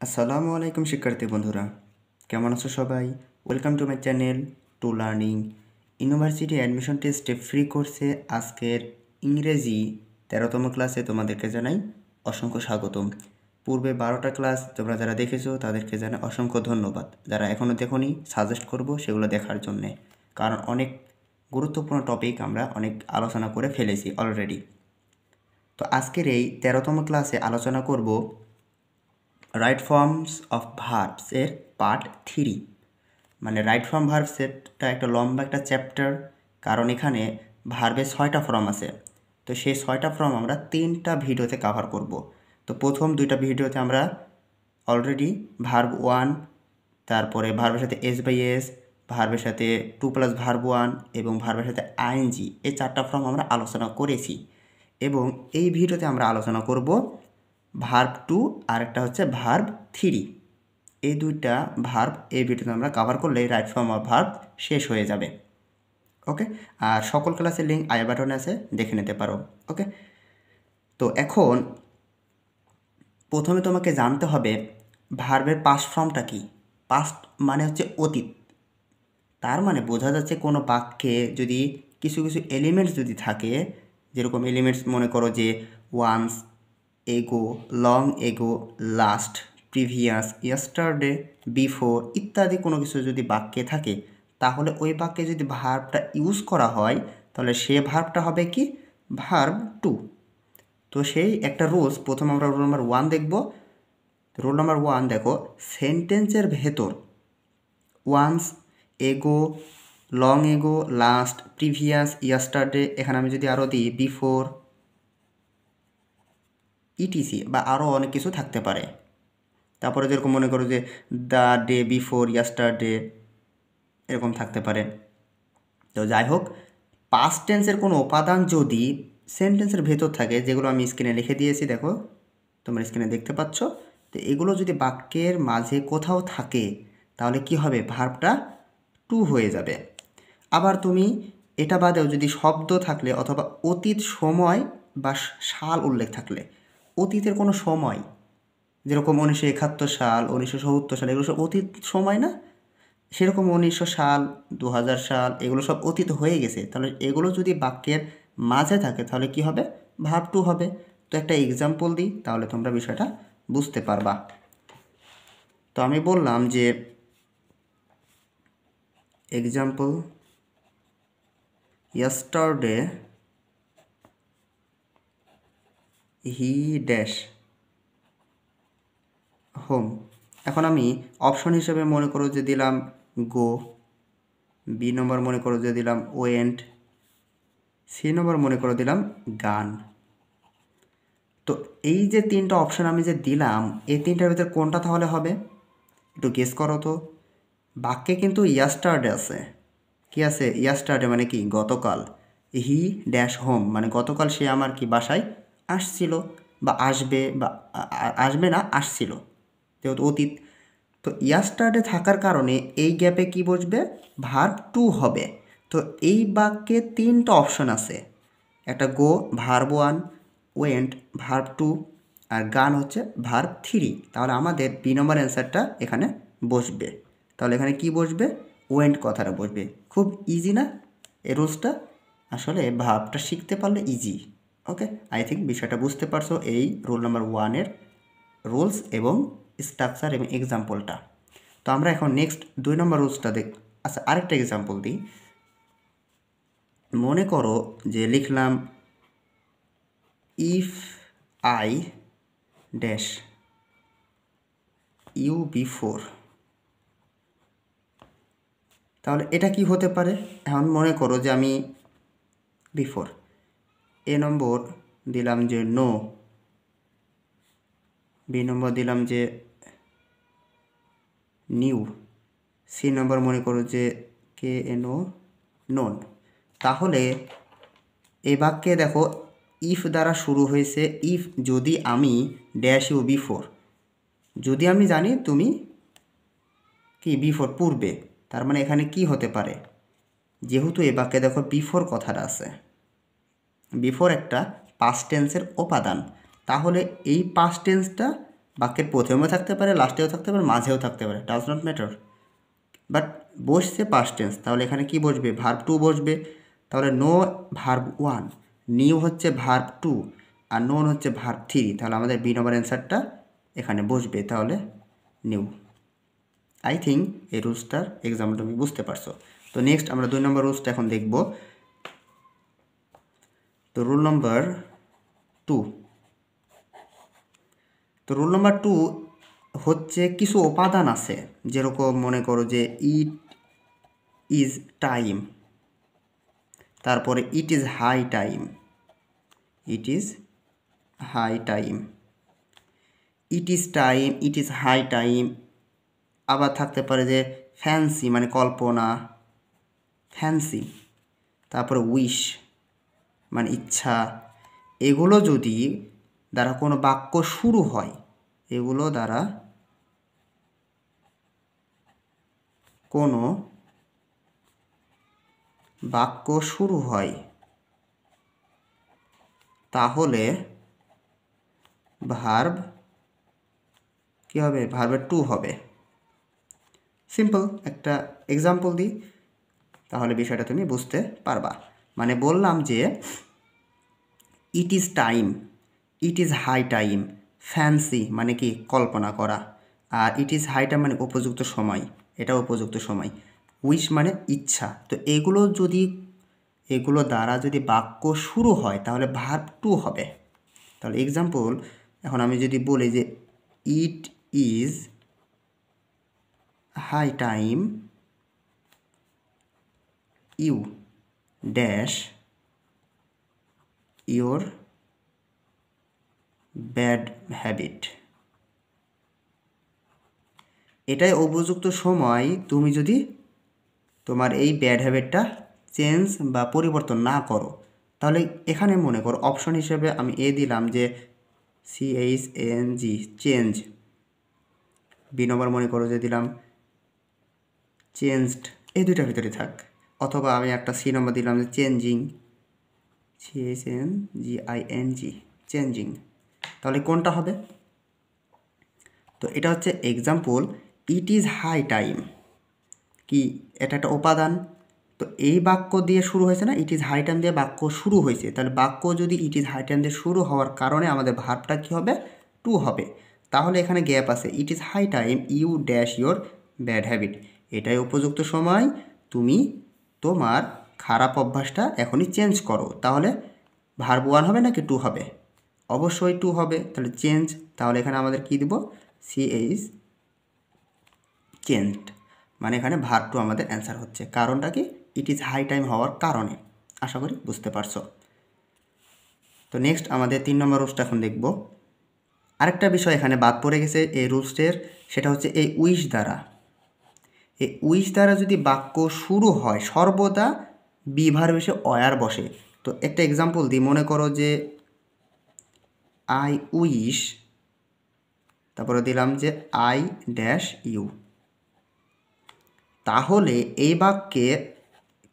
আসসালামু আলাইকুম শিক্ষার্থী বন্ধুরা, কেমন আছো সবাই? Welcome to my channel to learning. University admission টেস্টে ফ্রি কোর্সে আজকের ইংরেজি 13তম ক্লাসে তোমাদেরকে জানাই অসংখ্য স্বাগতম। পূর্বে 12টা ক্লাস তোমরা যারা দেখেছো তাদেরকে জানাই অসংখ্য ধন্যবাদ। যারা এখনও দেখোনি সাজেস্ট করব সেগুলো দেখার জন্যে, কারণ অনেক গুরুত্বপূর্ণ টপিক আমরা অনেক আলোচনা করে ফেলেছি অলরেডি। তো আজকের এই 13তম ক্লাসে আলোচনা করব রাইট ফর্মস অফ ভার্বস এর পার্ট 3। মানে রাইট ফর্ম ভার্বসেরটা একটা লম্বা একটা চ্যাপ্টার, কারণ এখানে ভার্বের 6টা ফর্ম আছে। তো সেই 6টা ফর্ম আমরা 3টা ভিডিওতে কভার করব। তো প্রথম 2টা ভিডিওতে আমরা অলরেডি ভার্ব 1, তারপরে ভার্বের সাথে এস বাই এস, ভার্বের সাথে 2+ ভার্ব 1 এবং ভার্বের সাথে আইএনজি, এই 4টা ফর্ম আমরা আলোচনা করেছি। এবং এই ভিডিওতে আমরা আলোচনা করব ভার্ব 2 আর একটা হচ্ছে ভার্ব 3। এই দুইটা ভার্ব এই ভিডিওতে আমরা কভার করলে রাইট ফর্ম অফ ভার্ব শেষ হয়ে যাবে। ওকে, আর সকল ক্লাসের লিঙ্ক আই বাটনে আছে, দেখে নিতে পারো। ওকে, তো এখন প্রথমে তোমাকে জানতে হবে ভার্বের পাস্ট ফর্মটা কি। পাস্ট মানে হচ্ছে অতীত। তার মানে বোঝা যাচ্ছে কোনো বাক্যে যদি কিছু কিছু এলিমেন্টস যদি থাকে, যেরকম এলিমেন্টস মনে করো যে ওয়ান্স, এগো, long ago, last, previous, yesterday, before ইত্যাদি কোনো কিছু যদি বাক্যে থাকে, তাহলে ওই বাক্যে যদি ভার্বটা ইউজ করা হয় তাহলে সে ভার্বটা হবে কি ভার্ব 2। তো সেই একটা রুলস, প্রথম আমরা রুল নাম্বার 1 দেখব। রুল নাম্বার 1 দেখো, সেন্টেন্সের ভেতর ওয়ান্স, এগো, long ago, last, previous, yesterday, এখানে আমি যদি আরও দিই বিফোর, ইটিসি বা আরও অনেক কিছু থাকতে পারে। তারপরে যেরকম মনে করো যে দ্য ডে বিফোর ইয়েস্টারডে, এরকম থাকতে পারে। তো যাই হোক, পাস্ট টেন্সের কোনো উপাদান যদি সেন্টেন্সের ভেতর থাকে, যেগুলো আমি স্ক্রিনে লিখে দিয়েছি, দেখো তোমরা স্ক্রিনে দেখতে পাচ্ছ, তো এগুলো যদি বাক্যের মাঝে কোথাও থাকে তাহলে কি হবে, ভার্বটা 2 হয়ে যাবে। আবার তুমি এটা বাদেও যদি শব্দ থাকলে অথবা অতীত সময় বা সাল উল্লেখ থাকলে, অতীতের কোনো সময়, যেরকম 1971 সাল, 1970 সাল, এগুলো সব অতীত সময় না? সেরকম 1900 সাল, 2000 সাল, এগুলো সব অতীত হয়ে গেছে। তাহলে এগুলো যদি বাক্যের মাঝে থাকে তাহলে কি হবে, ভার্ব 2 হবে। তো একটা এক্সাম্পল দিই, তাহলে তোমরা বিষয়টা বুঝতে পারবা। তো আমি বললাম যে example, yesterday he dash home। এখন আমি অপশন হিসেবে মনে করো যে দিলাম গো, বি নম্বর মনে করো যে দিলাম ওয়েন্ট, সি নম্বর মনে করো দিলাম গান। তো এই যে 3টা অপশন আমি যে দিলাম, এই 3টার ভিতরে কোনটা তাহলে হবে, একটু গেস করো তো। বাক্যে কিন্তু ইয়াস্টারডে আছে। কি আছে? ইয়াস্টারডে মানে কি গতকাল। হি ড্যাশ হোম মানে গতকাল সে আমার কি বাসায় আসছিল বা আসবে, বা আসবে না, আসছিল, যেহেতু অতীত। তো ইয়াস্টারডে থাকার কারণে এই গ্যাপে কি বসবে, ভার্ব 2 হবে। তো এই বাক্যে 3টা অপশন আছে, একটা গো ভার্ব 1, ওয়েন্ট ভার্ব 2, আর গান হচ্ছে ভার্ব 3। তাহলে আমাদের বি নম্বর অ্যান্সারটা এখানে বসবে। তাহলে এখানে কি বসবে, ওয়েন্ট কথাটা বসবে। খুব ইজি না এই রুলসটা? আসলে ভার্বটা শিখতে পারলে ইজি। ওকে, আই থিঙ্ক বিষয়টা বুঝতে পারছো, এই রুল নাম্বার 1-এর রুলস এবং স্ট্রাকচার এবং এক্সাম্পলটা। তো আমরা এখন নেক্সট 2 নম্বর রুলসটা দেখ। আচ্ছা, আরেকটা এক্সাম্পল দিই। মনে করো যে লিখলাম if I dash you before, তাহলে এটা কি হতে পারে। এখন মনে করো যে আমি বিফোর, এ নম্বর দিলাম যে নো, বি নম্বর দিলাম যে নিউ, সি নম্বর মনে করো যে কে এন ও নন। তাহলে এই বাক্যে দেখো ইফ দ্বারা শুরু হয়েছে। ইফ যদি আমি ড্যাশ ইউ বিফোর, যদি আমি জানি তুমি কি বিফোর পূর্বে, তার মানে এখানে কি হতে পারে, যেহেতু এই বাক্যে দেখো বিফোর কথাটা আছে, বিফোর একটা পাস্ট টেন্সের উপাদান, তাহলে এই পাস্ট টেন্সটা বাক্যের প্রথমেও থাকতে পারে, লাস্টেও থাকতে পারে, মাঝেও থাকতে পারে, ডাজ নট ম্যাটার। বাট বসছে পাস্ট টেন্স, তাহলে এখানে কি বসবে? ভার্ব টু বসবে। তাহলে নো ভার্ব ওয়ান, নিউ হচ্ছে ভার্ব টু, আর নোন হচ্ছে ভার্ব থ্রি। তাহলে আমাদের বি নম্বর অ্যান্সারটা এখানে বসবে, তাহলে নিউ। আই থিঙ্ক এই রুলসটার এক্সাম্পল তুমি বুঝতে পারছো। তো নেক্সট আমরা 2 নম্বর রুলসটা এখন দেখব। তো রুল নম্বর 2, তো রুল নম্বর 2 হচ্ছে কিছু উপাদান আছে, যেরকম মনে করো যে ইট ইজ টাইম, তারপরে it is high time, it is high time, it is time, it is high time. আবার থাকতে পারে যে ফ্যান্সি মানে কল্পনা, ফ্যান্সি। তারপরে উইশ মানে ইচ্ছা। এগুলো যদি দ্বারা কোনো বাক্য শুরু হয়, এগুলো দ্বারা কোনো বাক্য শুরু হয়, তাহলে ভার্ব কী হবে? ভার্বের টু হবে। সিম্পল একটা এক্সাম্পল দিই, তাহলে বিষয়টা তুমি বুঝতে পারবা। মানে বললাম যে it is time, it is high time, fancy মানে কি কল্পনা করা, আর ইট ইজ হাই টাইম মানে উপযুক্ত সময়, এটা উপযুক্ত সময়, উইশ মানে ইচ্ছা। তো এগুলো দ্বারা যদি বাক্য শুরু হয় তাহলে ভার্ব টু হবে। তাহলে এক্সাম্পল এখন আমি যদি বলি যে it is high time you dash your bad habit, এটাই উপযুক্ত সময় তুমি যদি তোমার এই ব্যাড হ্যাবিটটা চেঞ্জ বা পরিবর্তন না করো। তাহলে এখানে মনে করো অপশন হিসেবে আমি দিলাম যে CHANG, চেঞ্জ। বি নম্বর মনে করো যে দিলাম চেঞ্জড, এই দুইটার ভিতরে থাক। অথবা আমি একটা সি নম্বর দিলাম যে চেঞ্জিং, CHANGING, চেঞ্জিং। তাহলে কোনটা হবে? তো এটা হচ্ছে example. It is high time কি, এটা একটা উপাদান। তো এই বাক্য দিয়ে শুরু হয়েছে না, ইট ইজ হাই টাইম দিয়ে বাক্য শুরু হয়েছে। তাহলে বাক্য যদি ইট ইজ হাই টাইম দিয়ে শুরু হওয়ার কারণে আমাদের ভার্বটা কী হবে? টু হবে। তাহলে এখানে গ্যাপ আছে, it is high time you dash your bad habit, এটাই উপযুক্ত সময় তুমি তোমার খারাপ অভ্যাসটা এখনই চেঞ্জ করো। তাহলে ভার্ব ওয়ান হবে নাকি টু হবে? অবশ্যই টু হবে। তাহলে চেঞ্জ, তাহলে এখানে আমাদের কী দিব? CH চেঞ্জড, মানে এখানে ভার্ব টু আমাদের অ্যান্সার হচ্ছে। কারণটা কি? ইট ইজ হাই টাইম হওয়ার কারণে। আশা করি বুঝতে পারছো। তো নেক্সট আমাদের 3 নম্বর রুলসটা এখন দেখব। আরেকটা বিষয় এখানে বাদ পড়ে গেছে এই রুলসের, সেটা হচ্ছে এই উইশ দ্বারা। এই উইশ দ্বারা যদি বাক্য শুরু হয় সর্বদা বি ভার্ব এসে অয়ার বসে। তো একটা এক্সাম্পল দিই, মনে করো যে আই উইশ, তারপরে দিলাম যে আই ড্যাশ ইউ। তাহলে এই বাক্যে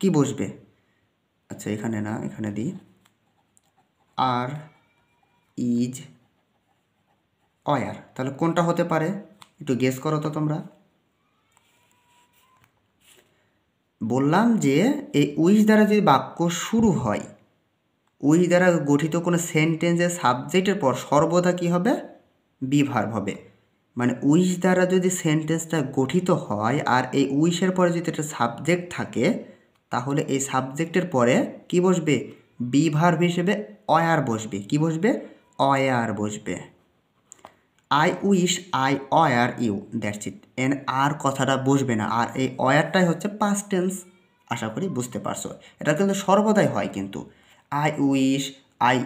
কি বসবে? আচ্ছা এখানে না, এখানে দিই আর ইজ অয়ার। তাহলে কোনটা হতে পারে একটু গেস করো তো তোমরা। বললাম যে এই উইশ দ্বারা যদি বাক্য শুরু হয়, উইশ দ্বারা গঠিত কোনো সেন্টেন্সের সাবজেক্টের পর সর্বদা কী হবে? বি ভার্ব হবে। মানে উইশ দ্বারা যদি সেন্টেন্সটা গঠিত হয় আর এই উইশের পরে যদি একটা সাবজেক্ট থাকে, তাহলে এই সাবজেক্টের পরে কি বসবে? বি ভার্ব হিসেবে অয়ার বসবে। কি বসবে? অয়ার বসবে। I wish I were you, that's it. এন আর কথাটা বসবে না, আর এই অয়ারটাই হচ্ছে পাস্ট টেন্স। আশা করি বুঝতে পারছো। এটা কিন্তু সর্বদাই হয় কিন্তু। I wish, I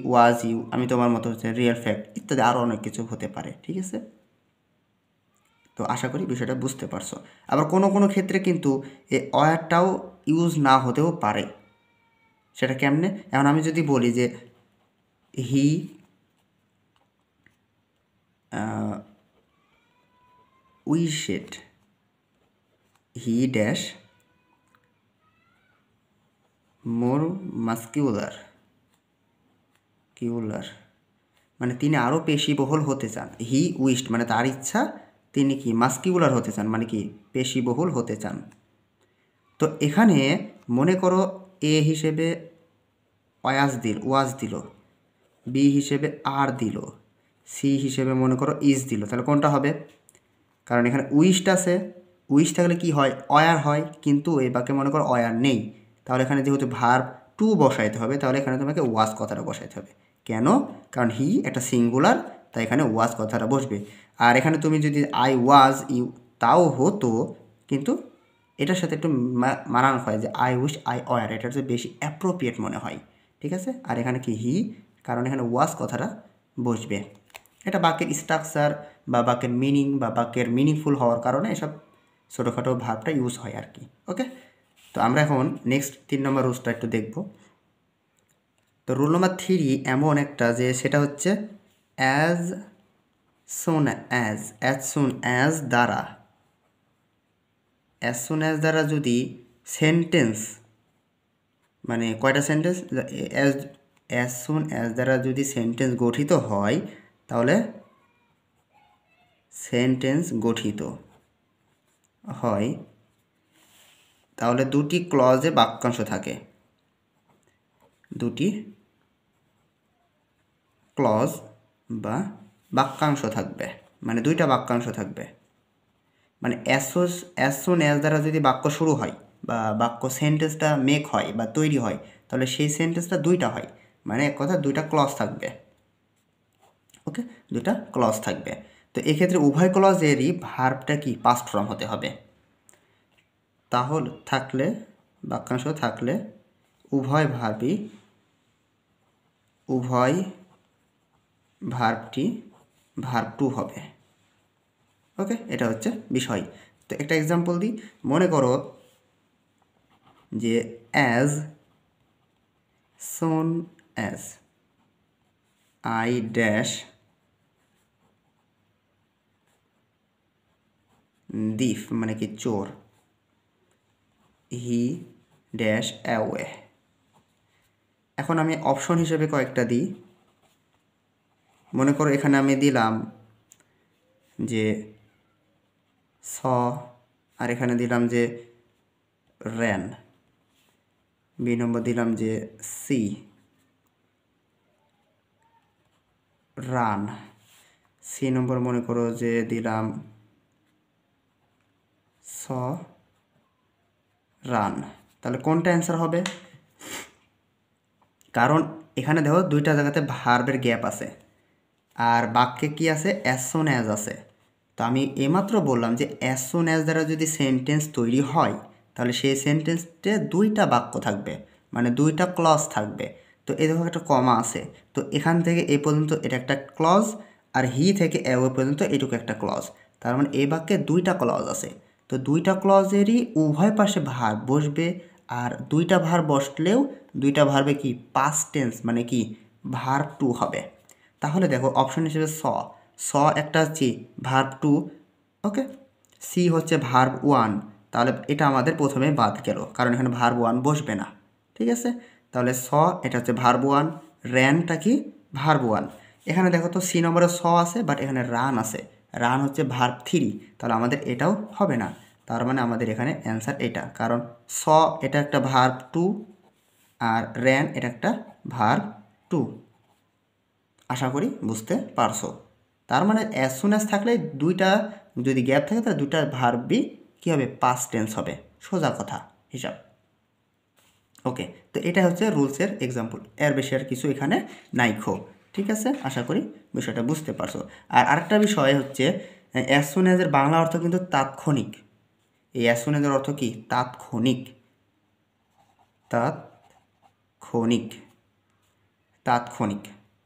was you, আমি তোমার মতো হচ্ছে, রিয়েল ফ্যাক্ট ইত্যাদি আরও অনেক কিছু হতে পারে। ঠিক আছে, তো আশা করি বিষয়টা বুঝতে পারছো। আবার কোনো কোনো ক্ষেত্রে কিন্তু এই অয়ারটাও ইউজ না হতেও পারে। সেটা কেমনে? এখন আমি যদি বলি যে হি উইশেড হি ড্যাশ মোর মাস্কিউলার, মানে তিনি আরও পেশিবহুল হতে চান। হি উইশড মানে তার ইচ্ছা, তিনি কি মাস্কিউলার হতে চান মানে কি পেশিবহুল হতে চান। তো এখানে মনে করো এ হিসেবে ওয়াজ দিল, বি হিসেবে আর দিল, সি হিসেবে মনে করো ইজ দিল, তাহলে কোনটা হবে? কারণ এখানে উইশড আছে, উইশ থাকলে কি হয় অয়ার হয়, কিন্তু এই বাক্যে মনে করো অয়ার নেই, তাহলে এখানে যেহেতু ভার্ব টু বসাইতে হবে, তাহলে এখানে তোমাকে ওয়াজ কথাটা বসাইতে হবে। কেন? কারণ হি একটা সিঙ্গুলার, তাই এখানে ওয়াজ কথাটা বসবে। আর এখানে তুমি যদি আই ওয়াজ ইউ তাও হতো, কিন্তু এটার সাথে একটু মানানো হয় যে আই উইশ আই অয়ার, এটা হচ্ছে বেশি অ্যাপ্রোপ্রিয়েট মনে হয়, ঠিক আছে। আর এখানে কি হি, কারণ এখানে ওয়াজ কথাটা বসবে। এটা বাক্যের স্ট্রাকচার বা বাক্যের মিনিং বা বাক্যের মিনিংফুল হওয়ার কারণে এসব ছোটোখাটো ভাবটা ইউজ হয় আর কি। ওকে, তো আমরা এখন নেক্সট 3 নম্বর রুলসটা একটু দেখব। তো রুল নম্বর 3 এমন একটা যে সেটা হচ্ছে অ্যাজ সুন অ্যাজ দ্বারা, অ্যাজ সুন অ্যাজ দ্বারা যদি সেন্টেন্স মানে কয়টা সেন্টেন্স, অ্যাজ সুন অ্যাজ দ্বারা যদি সেন্টেন্স গঠিত হয়, তাহলে সেন্টেন্স গঠিত হয়, তাহলে দুটি ক্লজে বাক্যাংশ থাকে, দুটি ক্লজ বা বাক্যাংশ থাকবে, মানে দুইটা বাক্যাংশ থাকবে। মানে অ্যাজ সুন অ্যাজ দ্বারা যদি বাক্য শুরু হয় বা বাক্য সেন্টেন্সটা মেক হয় বা তৈরি হয়, তাহলে সেই সেন্টেন্সটা দুইটা হয়, মানে এক কথা দুইটা ক্লজ থাকবে। ওকে, দুইটা ক্লজ থাকবে। তো এক্ষেত্রে উভয় ক্লজেরই ভার্বটা কি পাস্ট ফর্ম হতে হবে। তাহলে থাকলে বাক্যাংশ থাকলে উভয় ভার্বটি ভার্ব টু হবে। ওকে, এটা হচ্ছে বিষয়। তো একটা এক্সাম্পল দিই, মনে করো যে as soon as I dash দিফ মানে কি চোর, হি ড্যাশ অ্যাওয়ে। এখন আমি অপশন হিসেবে কয়েকটা দিই। মনে করো এখানে আমি দিলাম যে স, আর এখানে দিলাম যে র্যান, বি নম্বর দিলাম যে সি রান, সি নম্বর মনে করো যে দিলাম স রান। তাহলে কোনটা অ্যান্সার হবে? কারণ এখানে দেখো দুইটা জায়গাতে ভার্বের গ্যাপ আছে, আর বাক্যে কি আছে অ্যাজ সুন অ্যাজ আছে। তো আমি এইমাত্র বললাম যে অ্যাজ সুন অ্যাজ দ্বারা যদি সেন্টেন্স তৈরি হয়, তাহলে সেই সেন্টেন্সতে দুইটা বাক্য থাকবে, মানে দুইটা ক্লজ থাকবে। তো এই দেখো একটা কমা আছে, তো এখান থেকে এ পর্যন্ত এটা একটা ক্লজ, আর হি থেকে এ পর্যন্ত এটুকু একটা ক্লজ, তার মানে এই বাক্যে দুইটা ক্লজ আছে। তো দুইটা ক্লজেরই উভয় পাশে ভার্ব বসবে, আর দুইটা ভার্ব বসলেও দুইটা ভার্বে কি পাস্ট টেন্স মানে কি ভার্ব টু হবে। তাহলে দেখো অপশন হিসেবে স একটা হচ্ছে ভার্ব টু, ওকে, সি হচ্ছে ভার্ব ওয়ান, তাহলে এটা আমাদের প্রথমে বাদ গেল, কারণ এখানে ভার্ব ওয়ান বসবে না, ঠিক আছে। তাহলে এটা হচ্ছে ভার্ব ওয়ান, র্যানটা কি ভার্ব ওয়ান। এখানে দেখো তো সি নম্বরে আছে, বাট এখানে রান আছে, রান হচ্ছে ভার্ব থ্রি, তাহলে আমাদের এটাও হবে না। তার মানে আমাদের এখানে অ্যান্সার এটা, কারণ এটা একটা ভার্ব টু, আর র্যান এটা একটা ভার্ব টু। আশা করি বুঝতে পারছো। তার মানে অ্যাজ সুন অ্যাজ থাকলে দুইটা যদি গ্যাপ থাকে তাহলে দুইটা ভার্বই কী হবে পাস্ট টেন্স হবে, সোজা কথা হিসাব। ওকে, তো এটা হচ্ছে রুলসের এক্সাম্পল, এর বেশি আর কিছু এখানে নাইখো, ঠিক আছে। আশা করি বিষয়টা বুঝতে পারছো। আর আরেকটা বিষয় হচ্ছে অ্যাজ সুন অ্যাজের বাংলা অর্থ কিন্তু তাৎক্ষণিক। এই অ্যাজ সুন অ্যাজের অর্থ কি তাৎক্ষণিক, তাৎক্ষণিক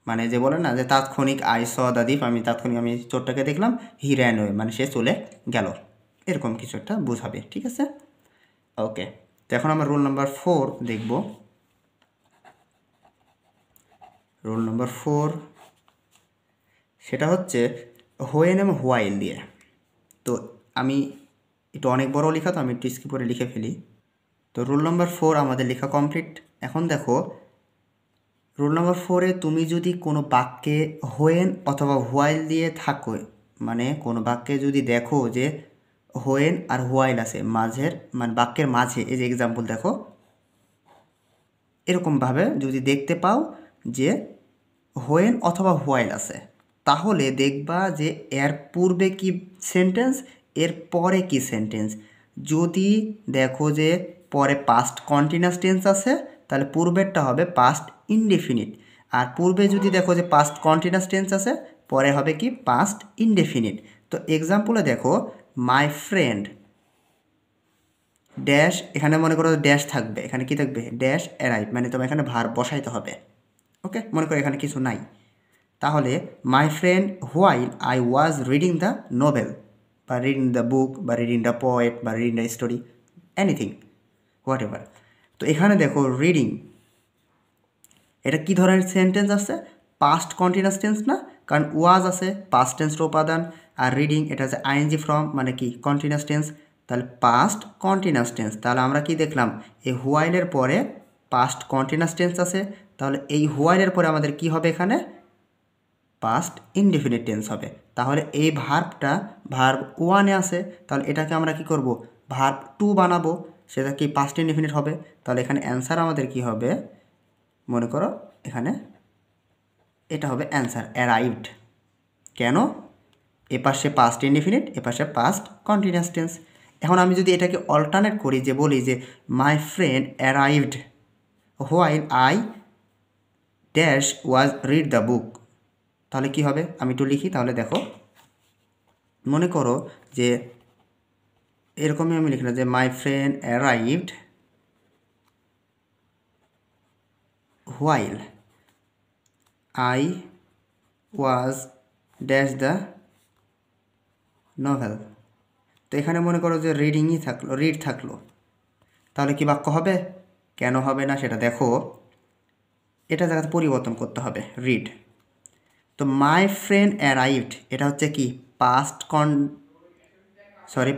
মানে যে বলে না যে তাৎক্ষণিক আই স দ্য দিপ, আমি তাৎক্ষণিক আমি চোরটাকে দেখলাম, হি র্যান ওয়ে মানে সে চলে গেল, এরকম কিছু একটা বোঝাবে, ঠিক আছে। ওকে, তো এখন আমরা রোল নাম্বার 4 দেখব। রোল নাম্বার 4 সেটা হচ্ছে হোয়েন এবং হোয়াইল দিয়ে। তো আমি একটু অনেক বড় লেখা, তো আমি একটু স্কিপ করে লিখে ফেলি। তো রোল নাম্বার 4 আমাদের লেখা কমপ্লিট। এখন দেখো রুল নাম্বার 4-এ তুমি যদি কোনো বাক্যে হোয়েন অথবা হোয়াইল দিয়ে থাকো, মানে কোনো বাক্যে যদি দেখো যে হোয়েন আর হোয়াইল আছে মাঝের, মানে বাক্যের মাঝে, এই যে এক্সাম্পল দেখো, এরকমভাবে যদি দেখতে পাও যে হোয়েন অথবা হোয়াইল আছে, তাহলে দেখবা যে এর পূর্বে কি সেন্টেন্স, এর পরে কি সেন্টেন্স। যদি দেখো যে পরে পাস্ট কন্টিনিউয়াস টেন্স আছে, তাহলে পূর্বেরটা হবে পাস্ট ইনডেফিনিট। আর পূর্বে যদি দেখো যে পাস্ট কন্টিনিউয়াস টেন্স আছে, পরে হবে কি পাস্ট ইনডেফিনিট। তো এক্সাম্পলে দেখো, মাই ফ্রেন্ড ড্যাশ, এখানে মনে করো ড্যাশ থাকবে, এখানে কি থাকবে, ড্যাশ অ্যারাইভ, মানে তোমার এখানে ভার্ব বসাইতে হবে। ওকে, মনে করো এখানে কিছু নাই, তাহলে my friend while I was reading the novel, বা রিডিং দ্য বুক, বা রিডিং দ্য পোয়েট, বা reading the story, anything, what ever. তো এখানে দেখো রিডিং, এটা কি ধরনের সেন্টেন্স আছে, পাস্ট কন্টিনিউয়াস টেন্স না, কারণ ওয়াজ আছে পাস্ট টেন্সের উপাদান, আর রিডিং এটা হচ্ছে আইএনজি ফর্ম, মানে কি কন্টিনিউয়াস টেন্স, তাহলে পাস্ট কন্টিনিউয়াস টেন্স। তাহলে আমরা কি দেখলাম, এই হোয়াইলের পরে পাস্ট কন্টিনিউয়াস টেন্স আছে, তাহলে এই হোয়াইলের পরে আমাদের কি হবে, এখানে পাস্ট ইনডেফিনিট টেন্স হবে। তাহলে এই ভার্বটা ভার্ব 1-এ আছে, তাহলে এটাকে আমরা কি করব, ভার্ব 2 বানাবো, সেটা কি পাস্ট ইনডেফিনিট হবে। তাহলে এখানে অ্যান্সার আমাদের কি হবে, মনে করো এখানে এটা হবে অ্যান্সার অ্যারাইভড। কেন, এপাশে পাস্ট ইনডেফিনিট, এপাশে পাস্ট কন্টিনিউয়াস টেন্স। এখন আমি যদি এটাকে অল্টারনেট করি, যে বলি যে my friend arrived while I dash was read the book, তাহলে কি হবে, আমি একটু লিখি, তাহলে দেখো, মনে করো যে এরকমই আমি লিখলাম যে my friend arrived while I was dash the novel. তো এখানে মনে করো যে রিডিংই থাকলো, রিড থাকলো, তাহলে কি বাক্য হবে, কেন হবে না সেটা দেখো, এটা জায়গাতে পরিবর্তন করতে হবে, রিড। তো মাই ফ্রেন্ড অ্যারাইভড, এটা হচ্ছে কি পাস্ট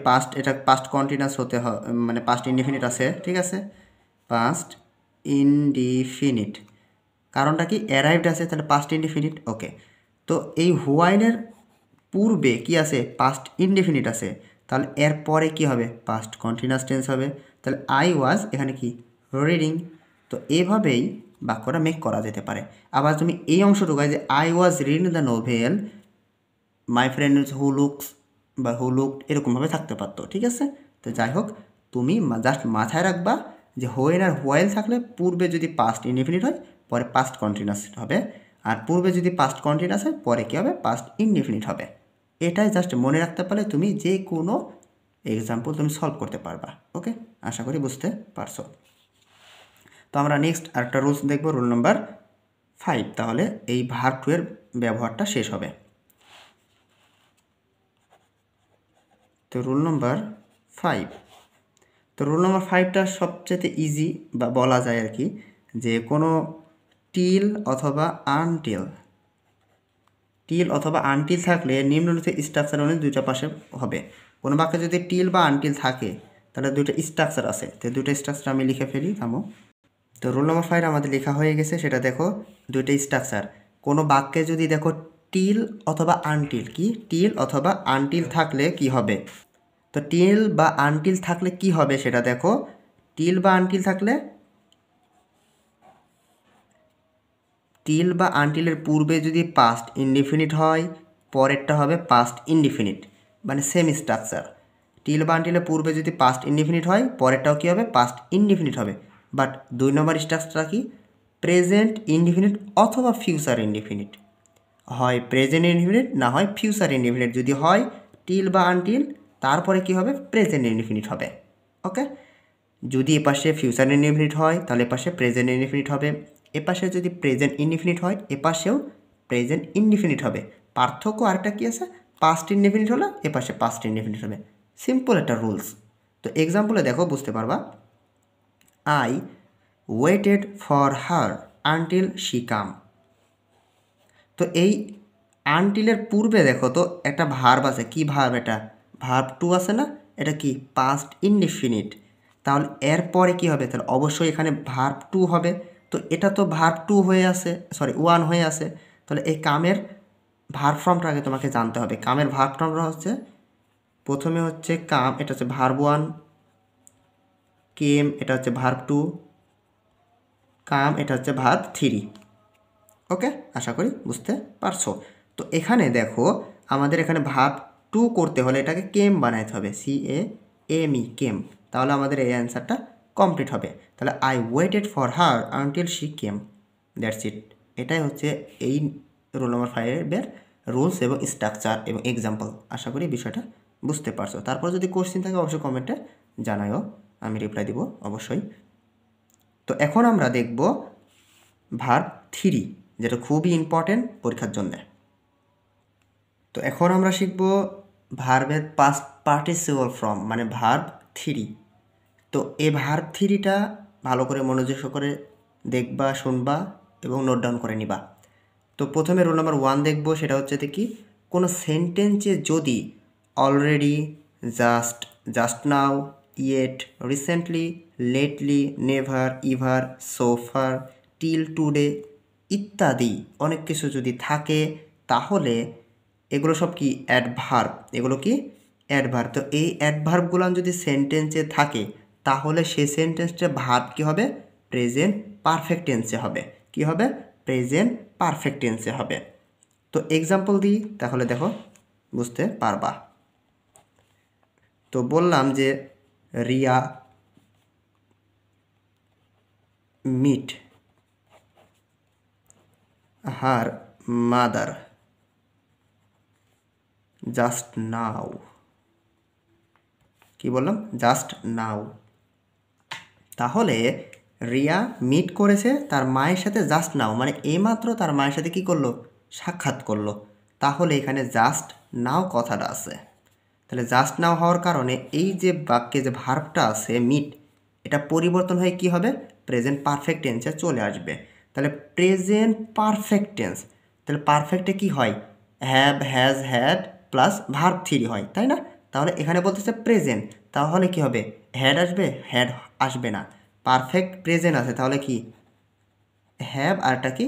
পাস্ট, এটা পাস্ট কন্টিনিউয়াস হতে হবে, মানে পাস্ট ইনডিফিনিট আছে, ঠিক আছে, পাস্ট ইনডিফিনিট, কারণটা কি অ্যারাইভড আছে, তাহলে পাস্ট ইনডিফিনিট। ওকে, তো এই হোয়াইলের পূর্বে কি আছে, পাস্ট ইনডিফিনিট আছে, তাহলে এর পরে কি হবে, পাস্ট কন্টিনিউয়াস টেন্স হবে। তাহলে আই ওয়াজ এখানে কি রিডিং। তো এইভাবেই বাক্যটা মেক করা যেতে পারে। আবার তুমি এই অংশটুকু যে I was reading the novel my friend who looks, বা হু লুকড, এরকমভাবে থাকতে পারতো, ঠিক আছে। তো যাই হোক, তুমি জাস্ট মাথায় রাখবা যে হোয়েন আর হোয়াইল থাকলে পূর্বে যদি পাস্ট ইনডিফিনিট হয়, পরে পাস্ট কন্টিনিউয়াস হবে, আর পূর্বে যদি পাস্ট কন্টিনিউয়াস হয়, পরে কী হবে, পাস্ট ইনডিফিনিট হবে। এটাই জাস্ট মনে রাখতে পারলে তুমি যে কোনো এক্সাম্পল তুমি সলভ করতে পারবা। ওকে, আশা করি বুঝতে পারছো। তো আমরা নেক্সট আরেকটা রুলস দেখব, রুল নাম্বার 5। তাহলে এই ভার্ব টু এর ব্যবহারটা শেষ হবে। তো রুল নাম্বার 5, তো রুল নাম্বার 5টা সবচেয়ে ইজি বা বলা যায় আর কি, যে কোনো টিল অথবা আনটিল, টিল অথবা আনটিল থাকলে নিম্নলিখিত স্ট্রাকচার অনুযায়ী দুইটা পাশে হবে। কোনো বাক্যে যদি টিল বা আনটিল থাকে, তাহলে দুইটা স্ট্রাকচার আছে, তো দুইটা স্ট্রাকচার আমি লিখে ফেলি, থামো। তো রুল নাম্বার 5 আমাদের লেখা হয়ে গেছে, সেটা দেখো দুইটা স্ট্রাকচার। কোনো বাক্যে যদি দেখো টিল অথবা আনটিল, কি টিল অথবা আনটিল থাকলে কি হবে, তো টিল বা আনটিল থাকলে কি হবে সেটা দেখো। টিল বা আনটিল থাকলে, টিল বা আনটিলের পূর্বে যদি পাস্ট ইনডিফিনিট হয়, পরেরটা হবে পাস্ট ইনডিফিনিট, মানে সেম স্ট্রাকচার। টিল বা আনটিলের পূর্বে যদি পাস্ট ইনডিফিনিট হয়, পরেরটাও কী হবে, পাস্ট ইনডিফিনিট হবে। বাট 2 নম্বর স্ট্রাকচারটা কি, প্রেজেন্ট ইনডিফিনিট অথবা ফিউচার ইনডিফিনিট, হয় প্রেজেন্ট ইনডিফিনিট, না হয় ফিউচার ইনডিফিনিট। যদি হয় টিল বা আনটিল, তারপরে কি হবে, প্রেজেন্ট ইনডিফিনিট হবে। ওকে, যদি এপাশে ফিউচার ইনডিফিনিট হয়, তাহলে এপাশে প্রেজেন্ট ইনডিফিনিট হবে। এপাশে যদি প্রেজেন্ট ইনডিফিনিট হয়, এপাশেও প্রেজেন্ট ইনডিফিনিট হবে। পার্থক্য আরেকটা কী আছে, পাস্ট ইনডিফিনিট হলে এপাশে পাস্ট ইনডিফিনিট হবে। সিম্পল একটা রুলস। তো এক্সাম্পলে দেখো বুঝতে পারবা। I waited for her until she come. তো এই আনটিলের পূর্বে দেখো তো একটা ভার্ব আছে, কি ভার্ব, এটা ভার্ব টু আছে না, এটা কি পাস্ট ইনডিফিনিট। তাহলে এরপরে কি হবে, তাহলে অবশ্যই এখানে ভার্ব টু হবে। তো এটা তো ভার্ব টু হয়ে আছে, সরি ওয়ান হয়ে আছে। তাহলে এই কামের ভার্ব ফর্মটা আগে তোমাকে জানতে হবে। কামের ভার্ব ফর্মটা হচ্ছে, প্রথমে হচ্ছে কাম, এটা হচ্ছে ভার্ব ওয়ান, কেম এটা হচ্ছে ভার্ব টু, কাম এটা হচ্ছে ভার্ব থ্রি। ওকে, আশা করি বুঝতে পারছো। তো এখানে দেখো আমাদের এখানে ভার্ব টু করতে হলে এটাকে কেম বানাইতে হবে, CAME, কেম। তাহলে আমাদের এই অ্যান্সারটা কমপ্লিট হবে। তাহলে I waited for her until she came, that's it. এটাই হচ্ছে এই রোল নম্বর 5-এর রুলস এবং স্ট্রাকচার এবং এক্সাম্পল। আশা করি বিষয়টা বুঝতে পারছো। তারপর যদি কোশ্চেন থাকে অবশ্যই কমেন্টে জানাও, আমি রিপ্লাই দিব অবশ্যই। তো এখন আমরা দেখব ভার্ব থ্রি, যেটা খুবই ইম্পর্টেন্ট পরীক্ষার জন্যে। তো এখন আমরা শিখব ভার্বের পাস্ট পার্টিসিপল ফর্ম, মানে ভার্ব থ্রি। তো এই ভার্ব থ্রিটা ভালো করে মনোযোগ করে দেখবা, শুনবা এবং নোট ডাউন করে নিবা। তো প্রথমে রোল নাম্বার 1 দেখব, সেটা হচ্ছে কি, কোনো সেন্টেন্সে যদি already, just, just now, yet, recently, lately, never, ever, so far, till today ইত্যাদি অনেক কিছু যদি থাকে, তাহলে এগুলো সব কি অ্যাডভার্ব। এগুলো কি অ্যাডভার্ব। তো এই অ্যাডভার্বগুলো যদি সেন্টেন্সে থাকে, তাহলে সেই সেন্টেন্সটা ভার্ব কী হবে, প্রেজেন্ট পারফেক্ট টেন্সে হবে। কি হবে, প্রেজেন্ট পারফেক্ট টেন্সে হবে। তো এক্সাম্পল দিই, তাহলে দেখো বুঝতে পারবা। তো বললাম যে Riya meet her mother just now. কি বললাম, জাস্ট নাও। তাহলে রিয়া মিট করেছে তার মায়ের সাথে জাস্ট নাও, মানে এইমাত্র তার মায়ের সাথে কি করলো, সাক্ষাৎ করলো। তাহলে এখানে জাস্ট নাও কথাটা আছে। তাহলে জাস্ট নাও হওয়ার কারণে এই যে বাক্যে যে ভার্বটা আছে মিট, এটা পরিবর্তন হয়ে কি হবে, প্রেজেন্ট পারফেক্ট টেন্সে চলে আসবে। তাহলে প্রেজেন্ট পারফেক্ট টেন্স, তাহলে পারফেক্টে কি হয়, have, has, had plus verb three হয়, তাই না? তাহলে এখানে বলতেছে প্রেজেন্ট, তাহলে কি হবে, হ্যাড আসবে, হ্যাড আসবে না। পারফেক্ট প্রেজেন্ট আছে, তাহলে কি হ্যাভ আরটা কি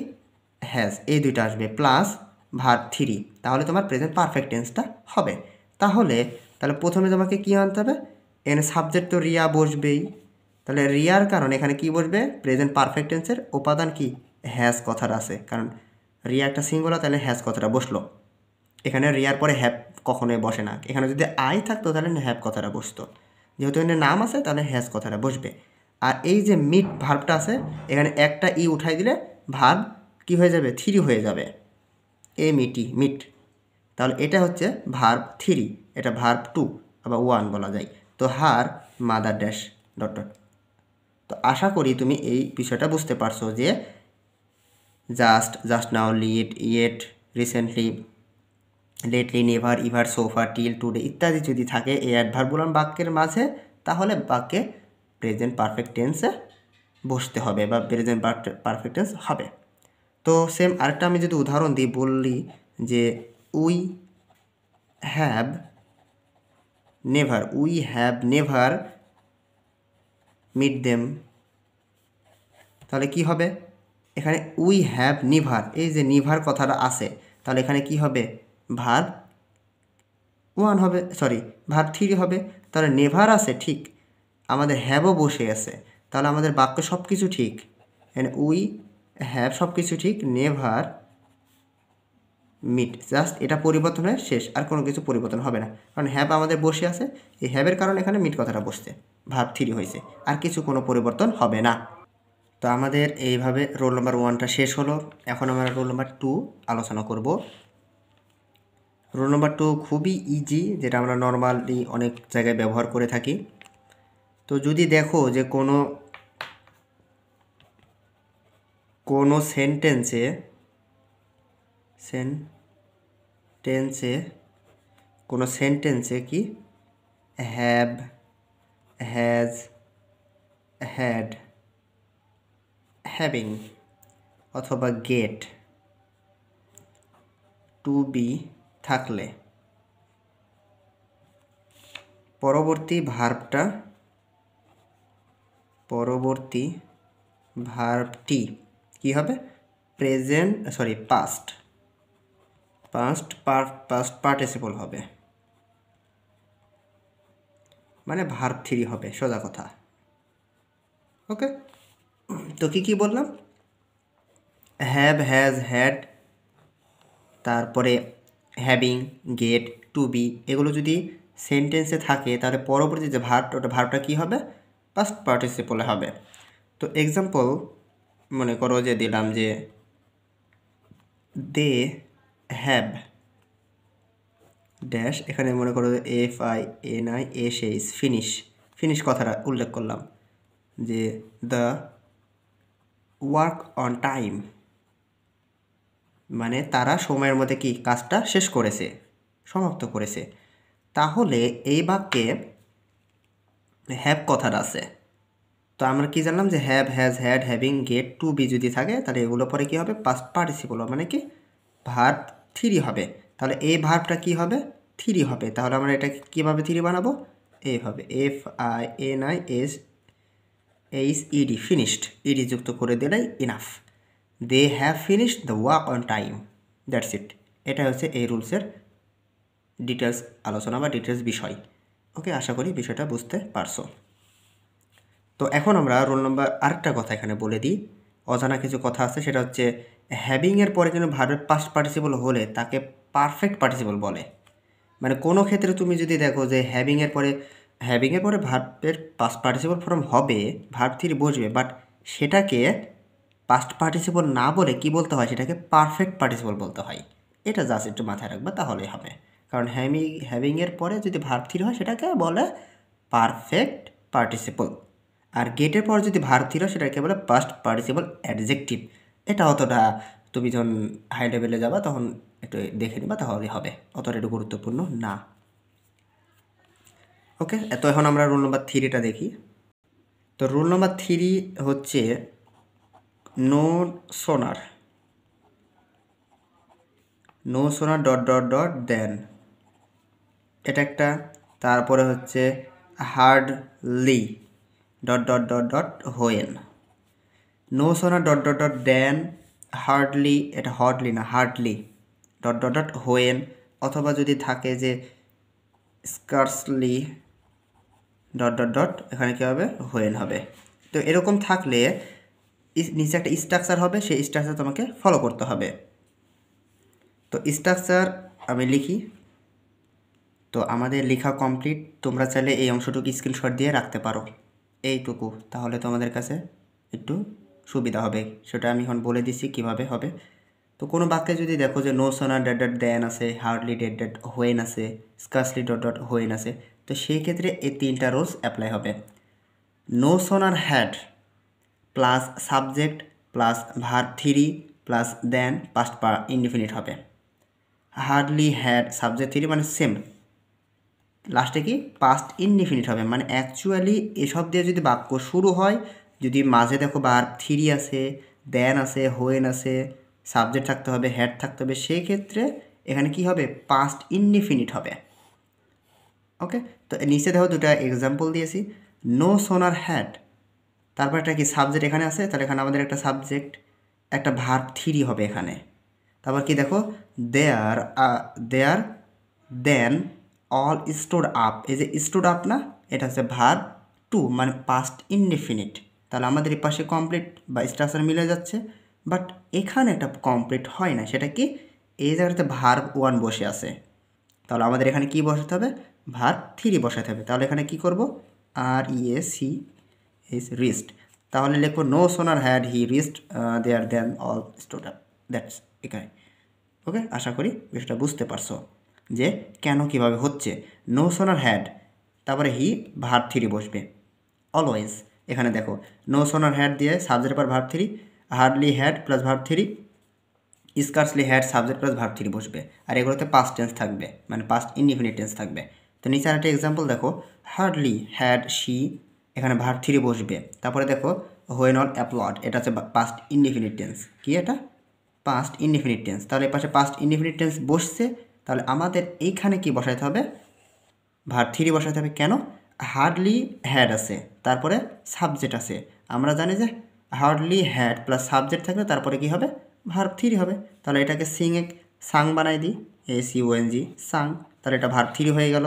হ্যাজ, এই দুইটা আসবে প্লাস ভার্ব থ্রি, তাহলে তোমার প্রেজেন্ট পারফেক্ট টেন্সটা হবে। তাহলে প্রথমে তোমাকে কী আনতে হবে, এখানে সাবজেক্ট তো রিয়া বসবেই। তাহলে রিয়ার কারণে এখানে কি বসবে, প্রেজেন্ট পারফেক্ট টেন্সের উপাদান কি, হ্যাজ কথাটা আছে, কারণ রিয়া একটা সিঙ্গুলার, তাহলে হ্যাজ কথাটা বসলো। এখানে রিয়ার পরে হ্যাভ কখনোই বসে না। এখানে যদি আই থাকতো তাহলে হ্যাভ কথাটা বসতো, যেহেতু এখানে নাম আছে তাহলে হ্যাজ কথাটা বসবে। আর এই যে মিট ভার্বটা আছে, এখানে একটা ই উঠাই দিলে ভার্ব কি হয়ে যাবে, থ্রি হয়ে যাবে, এমইটি মিট। তাহলে এটা হচ্ছে ভার্ব থ্রি, এটা ভার্ব টু আবার ওয়ান বলা যায়। তো her mother dash dot dot. তো আশা করি তুমি এই বিষয়টা বুঝতে পারছো যে জাস্ট, জাস্ট নাও, লিট, yet, recently, lately, never, ever, so far, till today ইত্যাদি যদি থাকে এই অ্যাডভার্বগুলো বাক্যের মাঝে, তাহলে বাক্যে প্রেজেন্ট পারফেক্ট টেন্সে বসতে হবে বা প্রেজেন্ট পারফেক্ট টেন্স হবে। তো সেম আরেকটা আমি যদি উদাহরণ দিই, বললি যে we have never meet them, তাহলে কি হবে, এখানে উই হ্যাভ নিভার, এই যে নিভার কথাটা আছে, তাহলে এখানে কি হবে, ভার্ব ওয়ান হবে, সরি ভার্ব থ্রি হবে। তাহলে নেভার আছে ঠিক, আমাদের হ্যাভও বসে আছে, তাহলে আমাদের বাক্য সব কিছু ঠিক। এখানে উই হ্যাভ সব কিছু ঠিক, নেভার মিট জাস্ট এটা পরিবর্তন হয়ে শেষ, আর কোনো কিছু পরিবর্তন হবে না, কারণ হ্যাভ আমাদের বসে আছে, এই হ্যাভের কারণে এখানে মিট কথাটা বসছে, ভার্ব থ্রি হয়েছে, আর কিছু কোনো পরিবর্তন হবে না। তো আমাদের এইভাবে রোল নাম্বার 1টা শেষ হলো। এখন আমরা রোল নাম্বার 2 আলোচনা করব। রোল নাম্বার 2 খুবই ইজি, যেটা আমরা নর্মালি অনেক জায়গায় ব্যবহার করে থাকি। তো যদি দেখো যে কোনো সেন্টেন্সে কি হ্যাভ, হ্যাজ, হ্যাড, হ্যাভিং অথবা গেট, টু বি থাকলে পরবর্তী ভার্বটি কি হবে প্রেজেন্ট পাস্ট পার্টিসিপল হবে, মানে ভার্ব 3 হবে, সোজা কথা। ওকে, তো কি বললাম, হ্যাভ, হ্যাজ, হ্যাড, তারপরে হ্যাভিং, গেট, টু বি, এগুলো যদি সেন্টেন্সে থাকে তাহলে পরবর্তী যে ভার্বটা কী হবে, পাস্ট পার্টিসিপলে হবে। তো এক্সাম্পল মনে করো যে দিলাম যে দে হ্যাভ ড্যাশ, এখানে মনে করো FINISH ফিনিশ কথাটা উল্লেখ করলাম, যে দ্য ওয়ার্ক অন টাইম, মানে তারা সময়ের মধ্যে কি কাজটা শেষ করেছে, সমাপ্ত করেছে। তাহলে এই বাক্যে হ্যাভ কথাটা আছে, তো আমরা কি জানলাম যে have, has, had, having, get, to be যদি থাকে তাহলে এগুলো পরে কি হবে, পাস্ট পার্টিসিপল, মানে কি ভার্ব 3 হবে। তাহলে এই ভার্বটা কি হবে, 3 হবে। তাহলে আমরা এটা কীভাবে 3 বানাবো, এইভাবে FINISHED, ফিনিশড, ইডি যুক্ত করে দিলেই enough. They have finished the work on time, that's it. এটা হচ্ছে এই রুলসের ডিটেলস আলোচনা বা ডিটেলস বিষয়। ওকে, আশা করি বিষয়টা বুঝতে পারছো। তো এখন আমরা রোল নম্বর আরেকটা কথা এখানে বলে দিই, অজানা কিছু কথা আছে, সেটা হচ্ছে হ্যাভিংয়ের পরে কিন্তু ভার্বের পাস্ট পার্টিসিপল হলে তাকে পারফেক্ট পার্টিসিপল বলে। মানে কোনো ক্ষেত্রে তুমি যদি দেখো যে হ্যাভিংয়ের পরে ভার্বের পাস্ট পার্টিসিপল ফর্ম হবে, ভার্ব 3 বসবে, বাট সেটাকে পাস্ট পার্টিসিপল না বলে কি বলতে হয়, সেটাকে পারফেক্ট পার্টিসিপল বলতে হয়। এটা জাস্ট একটু মাথায় রাখবে, তাহলেই হবে। কারণ হ্যাভিংয়ের পরে যদি ভার্ব 3 হয় সেটাকে বলে পারফেক্ট পার্টিসিপল, আর গেটের পর যদি ভার্ব 3 হয় সেটাকে বলে পাস্ট পার্টিসিপল অ্যাডজেক্টিভ। এটা অতটা তুমি যখন হাই লেভেলে যাবা তখন একটু দেখে নিবা, তাহলেই হবে, অতটা একটু গুরুত্বপূর্ণ না। ওকে, তো এখন আমরা রুল নম্বর 3টা দেখি। তো রুল নম্বর 3 হচ্ছে নো সোনার দেন, এটা একটা। তারপরে হচ্ছে hardly when. No sooner then, hardly, এটা হর্ডলি না, হার্ডলি হোয়েন, অথবা যদি থাকে যে স্কার্সলি এখানে কী হবে, হোয়েন হবে। তো এরকম থাকলে নিচে একটা স্ট্রাকচার হবে, সেই স্ট্রাকচার তোমাকে ফলো করতে হবে। তো স্ট্রাকচার আমি লিখি। তো আমাদের লেখা কমপ্লিট, তোমরা চাইলে এই অংশটুকু স্ক্রিনশট দিয়ে রাখতে পারো, এইটুকু, তাহলে তোমাদের কাছে একটু সুবিধা হবে। সেটা আমি এখন বলে দিচ্ছি কীভাবে হবে। তো কোনো বাক্যে যদি দেখো যে নো সোনার দেন আছে, হার্ডলি হোয়েন আছে, স্কার্সলি হোয়েন আছে, তো সেই ক্ষেত্রে এই 3টা রুলস অ্যাপ্লাই হবে। No sooner had plus subject plus verb 3 plus then past indefinite হবে। হার্ডলি হ্যাড সাবজেক্ট 3 মানে সেম, লাস্টে কি পাস্ট ইনডিফিনিট হবে। মানে অ্যাকচুয়ালি এসব দিয়ে যদি বাক্য শুরু হয়, যদি মাঝে দেখো ভার্ব 3 আছে, দেন আছে, হোয়েন আছে, সাবজেক্ট থাকতে হবে, হ্যাড থাকতে হবে, সেই ক্ষেত্রে এখানে কি হবে, পাস্ট ইনডিফিনিট হবে। ওকে, তো নিচে দেখো দুটা এক্সাম্পল দিয়েছি। নো সোনার হ্যাড, তারপর একটা কি সাবজেক্ট এখানে আছে, তাহলে এখানে আমাদের একটা সাবজেক্ট, একটা ভার্ব 3 হবে এখানে। তারপর কি দেখো, দেয়ার দেন অল স্টোড আপ, এই যে স্টোড আপ না, এটা হচ্ছে ভার্ব 2 মানে পাস্ট ইনডিফিনিট। তাহলে আমাদের এই পাশে কমপ্লিট বা স্ট্রাকচার মিলে যাচ্ছে, বাট এখানে একটা কমপ্লিট হয় না। সেটা কি, এই জায়গাতে ভার্ব 1 বসে আছে, তাহলে আমাদের এখানে কি বসাতে হবে, ভার্ব 3 বসাতে হবে। তাহলে এখানে কি করব, রিস্ট, তাহলে লিখবো no sooner had he reached there than all stood up, that's এখানে। ওকে, আশা করি বিষয়টা বুঝতে পারছো যে কেন কিভাবে হচ্ছে। নো সোনার হ্যাড, তারপরে হি ভার্ব 3 বসবে অলওয়েজ। এখানে দেখো নো সোনার হ্যাড দিয়ে সাবজেক্ট পর verb 3, hardly had plus verb 3, scarcely had subject plus verb 3 বসবে, আর এগুলোতে পাস্ট টেন্স থাকবে, মানে পাস্ট ইনডিফিনিট টেন্স থাকবে। তো নিচে আরেকটা এক্সাম্পল দেখো, হার্ডলি হ্যাড শি, এখানে ভার্ব 3 বসবে। তারপরে দেখো হোয়েন অল অ্যাপ্লড, এটা হচ্ছে পাস্ট ইনডিফিনিট টেন্স, কি এটা পাস্ট ইনডিফিনিট টেন্স। তাহলে এই পাশে পাস্ট ইনডিফিনিট টেন্স বসছে, তাহলে আমাদের এইখানে কি বসাইতে হবে, ভার্ব 3 বসাইতে হবে। কেন, হার্ডলি হ্যাড আছে, তারপরে সাবজেক্ট আছে। আমরা জানি যে হার্ডলি হ্যাড প্লাস সাবজেক্ট থাকলে তারপরে কি হবে, ভার্ব থ্রি হবে। তাহলে এটাকে সাং বানাই দিই, SUNG সাং, তাহলে এটা ভার্ব থ্রি হয়ে গেল।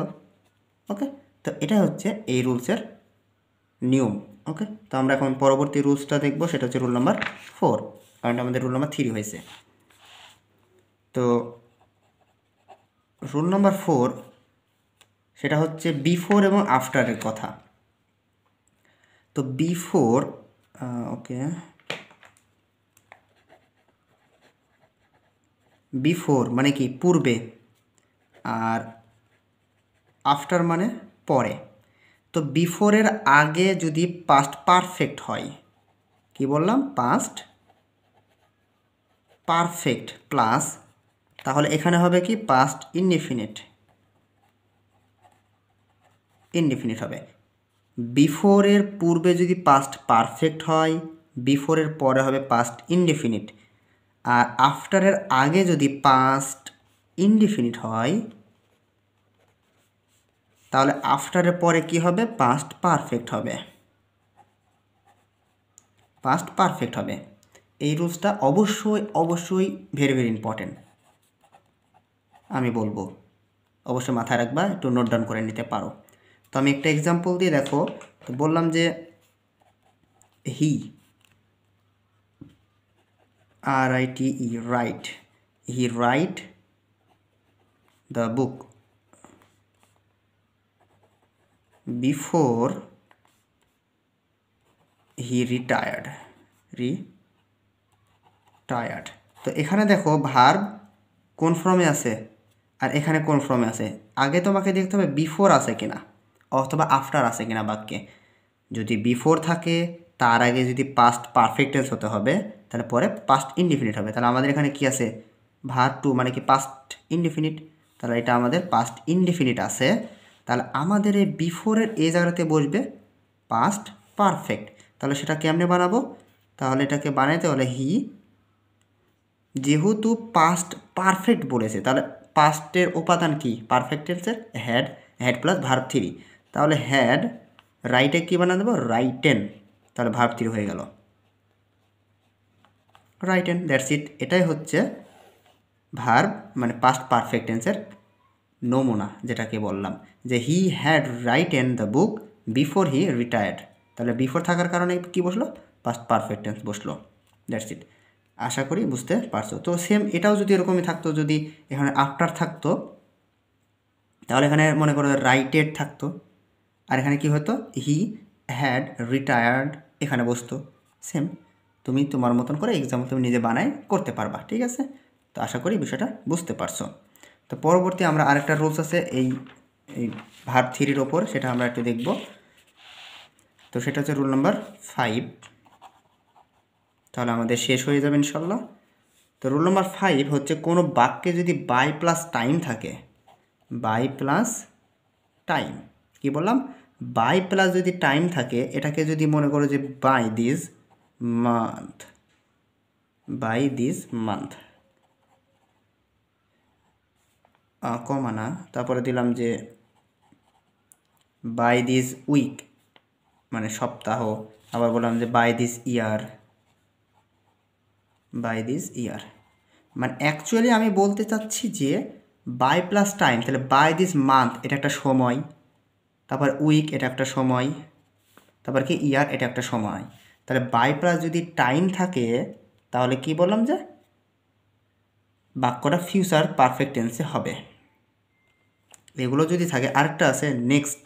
ওকে, তো এটা হচ্ছে এই রুলসের নিয়ম। ওকে, তো আমরা এখন পরবর্তী রুলসটা দেখব, সেটা হচ্ছে রুল নাম্বার 4, কারণ আমাদের রুল নাম্বার 3 হয়েছে। তো রুল নাম্বার 4 সেটা হচ্ছে বিফোর এবং আফটারের কথা। তো বিফোর, ওকে, বিফোর মানে কি পূর্বে, আর আফটার মানে পরে। তো বিফোরের আগে যদি পাস্ট পারফেক্ট হয়, কি বললাম, পাস্ট পারফেক্ট প্লাস, তাহলে এখানে হবে কি পাস্ট ইনডিফিনিট, ইনডিফিনিট হবে। বিফোরের পূর্বে যদি পাস্ট পারফেক্ট হয়, বিফোরের পরে হবে পাস্ট ইনডিফিনিট, আর আফটারের আগে যদি পাস্ট ইনডিফিনিট হয়, তাহলে আফটারের পরে কি হবে, পাস্ট পারফেক্ট হবে, পাস্ট পারফেক্ট হবে। এই রুলসটা অবশ্যই অবশ্যই ভেরি ভেরি ইম্পর্টেন্ট, আমি বলবো অবশ্যই মাথায় রাখবা, একটু নোট ডাউন করে নিতে পারো। তো আমি একটা এক্সাম্পল দিয়ে দেখো। তো বললাম যে হি, RITE, right, he write the book before he retired, তো এখানে দেখো ভার্ব কোন ফর্মে আছে আর এখানে কোন ফর্মে আছে। আগে তোমাকে দেখতে হবে বিফোর আছে কিনা অথবা আফটার আছে কিনা বাক্যে। যদি বিফোর থাকে, তার আগে যদি পাস্ট পারফেক্ট টেন্স হতে হবে, তাহলে পরে পাস্ট ইনডিফিনিট হবে। তাহলে আমাদের এখানে কি আছে, ভার্ব টু মানে কি পাস্ট ইনডিফিনিট, তাহলে এটা আমাদের পাস্ট ইনডিফিনিট আছে। তাহলে আমাদের এই বিফোরের এই জায়গাতে বসবে পাস্ট পারফেক্ট। তাহলে সেটা কেমনে বানাবো, তাহলে এটাকে বানাইতে হলে হি, যেহেতু পাস্ট পারফেক্ট বলেছে, তাহলে পাস্টের উপাদান কি, পারফেক্ট টেন্সের had, had plus verb three, তাহলে হ্যাড রাইটে কী বানা দেবো, রাইটেন, তাহলে ভার্ব থ্রি হয়ে গেল, রাইটেন, দ্যাটস ইট। এটাই হচ্ছে ভার্ব মানে পাস্ট পারফেক্ট টেন্সের নমুনা, যেটাকে বললাম যে he had written the book before he retired. তাহলে বিফোর থাকার কারণে কি বসলো, পাস্ট পারফেক্ট টেন্স বসলো, দ্যাটস ইট। আশা করি বুঝতে পারছো। তো সেম এটাও যদি এরকমই থাকতো, যদি এখানে আফটার থাকতো, তাহলে এখানে মনে করো রাইটেড থাকতো, আর এখানে কি হতো, হি হ্যাড রিটায়ার্ড এখানে বসতো। সেম, তুমি তোমার মতন করে এক্সাম্পল তুমি নিজে বানাই করতে পারবা, ঠিক আছে। তো আশা করি বিষয়টা বুঝতে পারছো। তো পরবর্তী আমরা আরেকটা রুলস আছে এই ভার্ব থ্রির ওপর, সেটা আমরা একটু দেখব। তো সেটা হচ্ছে রুল নাম্বার 5, তাহলে আমাদের শেষ হয়ে যাবে ইনশাল্লাহ। তো রুল নাম্বার 5 হচ্ছে কোনো বাক্যে যদি বাই প্লাস টাইম থাকে, বাই প্লাস টাইম, কি বললাম, বাই প্লাস যদি টাইম থাকে, এটাকে যদি মনে করো যে by this month, by this month কমানা, তারপরে দিলাম যে বাই দিস উইক মানে সপ্তাহ, আবার বললাম যে by this year, by this year, মানে অ্যাকচুয়ালি আমি বলতে চাচ্ছি যে বাই প্লাস টাইম, তাহলে বাই দিস মান্থ এটা একটা সময়, তারপর উইক এটা একটা সময়, তারপর কি ইয়ার এটা একটা সময়। তাহলে বাই প্লাস যদি টাইম থাকে, তাহলে কি বললাম যে বাক্যটা ফিউচার পারফেক্ট টেন্সে হবে। এগুলো যদি থাকে, আরেকটা আছে নেক্সট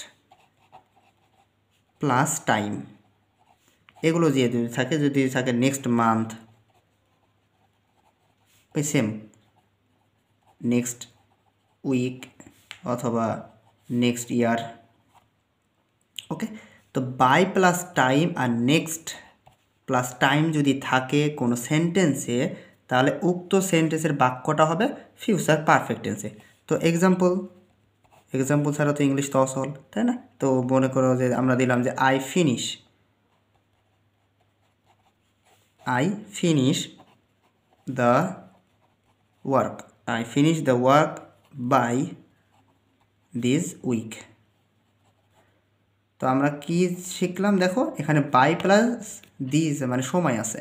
প্লাস টাইম, এগুলো যে যদি থাকে নেক্সট মান্থ, ওই সেম নেক্সট উইক অথবা নেক্সট ইয়ার। ওকে, তো বাই প্লাস টাইম আর নেক্সট প্লাস টাইম যদি থাকে কোনো সেন্টেন্সে, তাহলে উক্ত সেন্টেন্সের বাক্যটা হবে ফিউচার পারফেক্ট টেন্সে। তো এক্সাম্পল ছাড়া তো ইংলিশ তো অসল, তাই না। তো মনে করো যে আমরা দিলাম যে I finish the work, I finish the work by this week. তো আমরা কি শিখলাম দেখো, এখানে বাই প্লাস দিস মানে সময় আছে,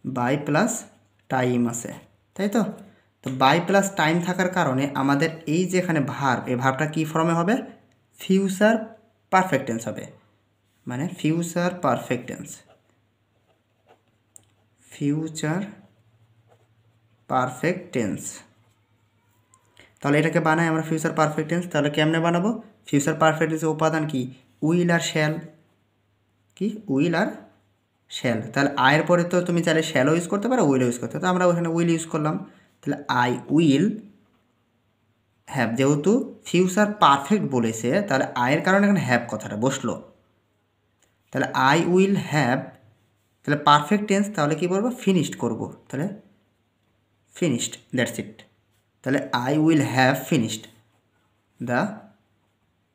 বাই প্লাস টাইম আছে, তাই তো। তো বাই প্লাস টাইম থাকার কারণে আমাদের এই যে এখানে ভার্ব, এই ভার্বটা কী ফর্মে হবে, ফিউচার পারফেক্ট টেন্স হবে, মানে future perfect tense, future perfect tense. তাহলে এটাকে বানাই আমরা ফিউচার পারফেক্ট টেন্স। তাহলে কেমনে বানাবো, ফিউচার পারফেক্ট টেন্সের উপাদান কি, উইল আর শ্যাল, কি উইল আর শ্যাল। তাহলে আয়ের পরে তো তুমি চাইলে শ্যালও ইউজ করতে পারো, উইল ইউজ করতে পারো, তো আমরা ওখানে উইল ইউজ করলাম। তাহলে আই উইল হ্যাভ, যেহেতু ফিউচার পারফেক্ট বলেছে তাহলে আয়ের কারণে এখানে হ্যাভ কথাটা বসলো। তাহলে আই উইল হ্যাভ, তাহলে পারফেক্ট টেন্স তাহলে কী করবো, ফিনিশড করব, তাহলে ফিনিশড, দ্যাটস ইট। তাহলে I will have finished the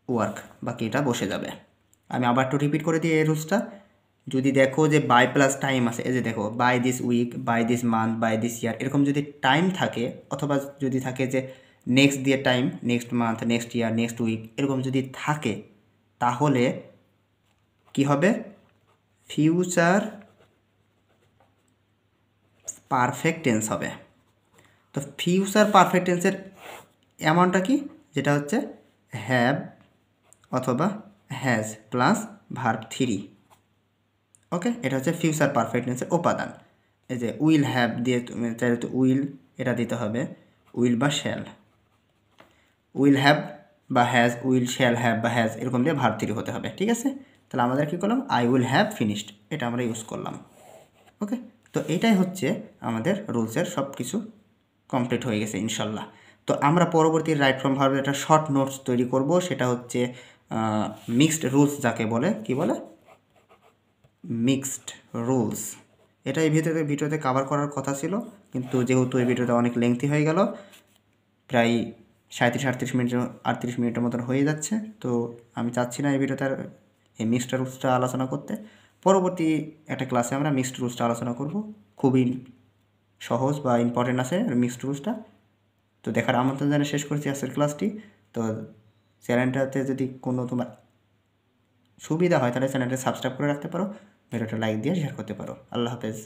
work, বাকি এটা বসে যাবে। আমি আবার একটু রিপিট করে দিই এই রুলসটা। যদি দেখো যে বাই প্লাস টাইম আছে, এই যে দেখো by this week, by this month, by this year, এরকম যদি টাইম থাকে, অথবা যদি থাকে যে নেক্সট দিয়ে time, next month, next year, next week, এরকম যদি থাকে, তাহলে কি হবে, ফিউচার পারফেক্ট টেন্স হবে। তো ফিউচার পারফেক্ট টেন্সের অ্যামাউন্টটা কি, যেটা হচ্ছে হ্যাভ অথবা হ্যাজ প্লাস ভার্ব 3। ওকে, এটা হচ্ছে ফিউচার পারফেক্ট টেন্সের উপাদান। এই যে উইল হ্যাভ দিয়ে তুমি চাইলে তো উইল এটা দিতে হবে, উইল বা শ্যাল, উইল হ্যাভ বা হ্যাজ, উইল শ্যাল হ্যাভ বা হ্যাজ, এরকম দিয়ে ভার্ব 3 হতে হবে, ঠিক আছে। তাহলে আমাদের কী করলাম, আই উইল হ্যাভ ফিনিশড, এটা আমরা ইউজ করলাম। ওকে, তো এটাই হচ্ছে আমাদের রুলসের সব কিছু কমপ্লিট হয়ে গেছে ইনশাল্লাহ। তো আমরা পরবর্তী রাইট ফ্রম ভার্বের একটা শর্ট নোটস তৈরি করব, সেটা হচ্ছে মিক্সড রুলস, যাকে বলে কি বলে, মিক্সড রুলস। এটা এই ভিডিওতে কভার করার কথা ছিল, কিন্তু যেহেতু এই ভিডিওটা অনেক লেংথি হয়ে গেল, প্রায় 37-38 মিনিটের মতন হয়ে যাচ্ছে, তো আমি চাচ্ছি না এই ভিডিওতে আর এই মিক্সড রুলসটা আলোচনা করতে। পরবর্তী একটা ক্লাসে আমরা মিক্সড রুলসটা আলোচনা করব, খুবই সহজ বা ইম্পর্টেন্ট আছে মিক্সড রুলসটা। তো দেখার আমন্ত্রণ জানিয়ে শেষ করছি আজকের ক্লাসটি। তো চ্যানেলটাতে যদি কোনো তোমার সুবিধা হয় তাহলে চ্যানেলটা সাবস্ক্রাইব করে রাখতে পারো, ভিডিওটা লাইক দিয়ে শেয়ার করতে পারো। আল্লাহ হাফেজ।